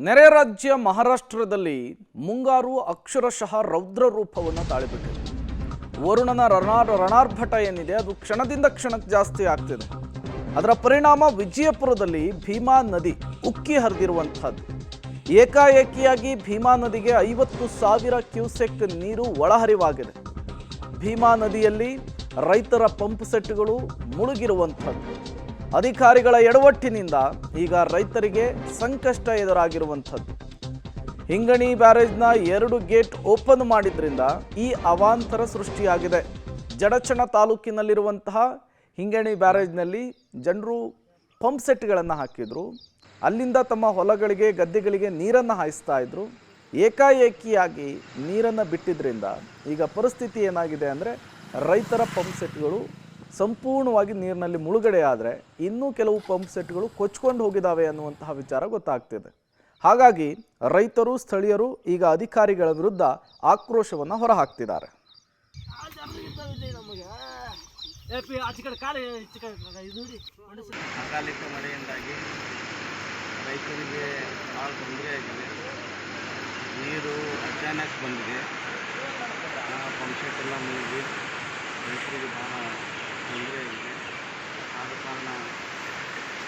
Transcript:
ನೆರೆ ರಾಜ್ಯ ಮಹಾರಾಷ್ಟ್ರದಲ್ಲಿ ಮುಂಗಾರು ಅಕ್ಷರಶಃ ರೌದ್ರ ರೂಪವನ್ನು ತಾಳಿಬಿಟ್ಟಿದೆ. ವರುಣನ ರಣಾರ್ಭಟ ಏನಿದೆ ಅದು ಕ್ಷಣದಿಂದ ಕ್ಷಣಕ್ಕೆ ಜಾಸ್ತಿ ಆಗ್ತಿದೆ. ಅದರ ಪರಿಣಾಮ ವಿಜಯಪುರದಲ್ಲಿ ಭೀಮಾ ನದಿ ಉಕ್ಕಿ ಹರಿದಿರುವಂಥದ್ದು. ಏಕಾಏಕಿಯಾಗಿ ಭೀಮಾ ನದಿಗೆ 50,000 ಕ್ಯೂಸೆಕ್ ನೀರು ಒಳಹರಿವಾಗಿದೆ. ಭೀಮಾ ನದಿಯಲ್ಲಿ ರೈತರ ಪಂಪ್ ಸೆಟ್ಗಳು ಮುಳುಗಿರುವಂಥದ್ದು. ಅಧಿಕಾರಿಗಳ ಎಡವಟ್ಟಿನಿಂದ ಈಗ ರೈತರಿಗೆ ಸಂಕಷ್ಟ ಎದುರಾಗಿರುವಂಥದ್ದು. ಹಿಂಗಣಿ ಬ್ಯಾರೇಜ್ನ 2 ಗೇಟ್ ಓಪನ್ ಮಾಡಿದ್ರಿಂದ ಈ ಅವಾಂತರ ಸೃಷ್ಟಿಯಾಗಿದೆ. ಜಡಚಣ ತಾಲೂಕಿನಲ್ಲಿರುವಂತಹ ಹಿಂಗಣಿ ಬ್ಯಾರೇಜ್ನಲ್ಲಿ ಜನರು ಪಂಪ್ ಸೆಟ್ಗಳನ್ನು ಹಾಕಿದ್ರು. ಅಲ್ಲಿಂದ ತಮ್ಮ ಹೊಲಗಳಿಗೆ ಗದ್ದೆಗಳಿಗೆ ನೀರನ್ನು ಹಾಯಿಸ್ತಾ ಇದ್ರು. ಏಕಾಏಕಿಯಾಗಿ ನೀರನ್ನು ಬಿಟ್ಟಿದ್ರಿಂದ ಈಗ ಪರಿಸ್ಥಿತಿ ಏನಾಗಿದೆ ಅಂದರೆ ರೈತರ ಪಂಪ್ ಸೆಟ್ಗಳು ಸಂಪೂರ್ಣವಾಗಿ ನೀರಿನಲ್ಲಿ ಮುಳುಗಡೆ ಆದರೆ ಇನ್ನೂ ಕೆಲವು ಪಂಪ್ ಸೆಟ್ಗಳು ಕೊಚ್ಕೊಂಡು ಹೋಗಿದ್ದಾವೆ ಅನ್ನುವಂತಹ ವಿಚಾರ ಗೊತ್ತಾಗ್ತಿದೆ. ಹಾಗಾಗಿ ರೈತರು ಸ್ಥಳೀಯರು ಈಗ ಅಧಿಕಾರಿಗಳ ವಿರುದ್ಧ ಆಕ್ರೋಶವನ್ನು ಹೊರಹಾಕ್ತಿದ್ದಾರೆ. ಅಕಾಲಿಕ ಮಳೆಯಿಂದಾಗಿ ರೈತರಿಗೆ ಭಾಳ ತೊಂದರೆಯಾಗಿದೆ. ನೀರು ಅಚಾನಕ್ ಬಂದಿದೆ, ಪಂಪ್ ಸೆಟ್ ಎಲ್ಲ ಮುಳುಗಿ ರೈತರಿಗೆ ಭಾಳ ತೊಂದರೆಯಾಗಿದೆ. ಆದ ಕಾರಣ